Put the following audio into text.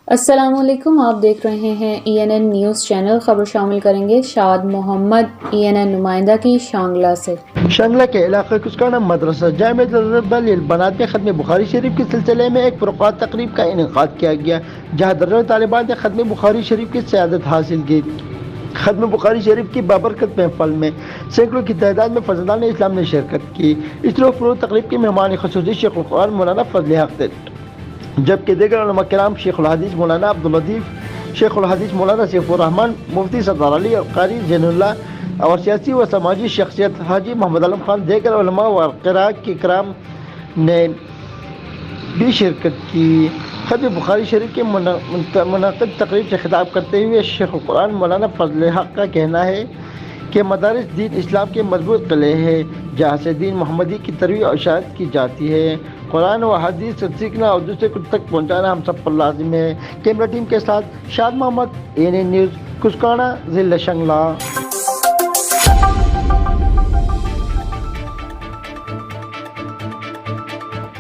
السلام علیکم، آپ دیکھ رہے ہیں ENN نیوز چینل۔ خبر شامل کریں گے شاد محمد، ENN نمائندہ کی شانگلہ سے۔ شانگلہ کے علاقے کسکانا مدرسہ جامعۃ الرحبہ للبنات میں ختم بخاری شریف کے سلسلے میں ایک پرقات تقریب کا انعقاد کیا گیا، جہاں درجنوں طالبات نے ختم بخاری شریف کی سعادت حاصل کی۔ ختم بخاری شریف کی بابرکت محفل میں سینکڑوں کی تعداد میں فرزندان اسلام نے شرکت کی۔ اس روز فروغ تقریب کے مہمان خصوصی شیخ القرآن مولانا فضل حق تھے، جبکہ دیگر علماء کرام شیخ الحدیث مولانا عبداللطیف، شیخ الحدیث مولانا سیف الرحمن، مفتی سردار علی اور قاری زین اللہ اور سیاسی و سماجی شخصیت حاجی محمد علم خان، دیگر علماء و قراء کرام نے بھی شرکت کی۔ ختم بخاری شریف کے منعقد تقریب سے خطاب کرتے ہوئے شیخ القرآن مولانا فضل حق کا کہنا ہے کہ مدارس دین اسلام کے مضبوط قلعے ہیں، جہاں سے دین محمدی کی ترویج اور اشاعت کی جاتی ہے۔ قرآن و حدیث سے سیکھنا اور دوسرے کو تک پہنچانا ہم سب پر لازم ہے۔ کیمرہ ٹیم کے ساتھ شاد محمد، ENN نیوز، کسکانا، ضلع شانگلہ۔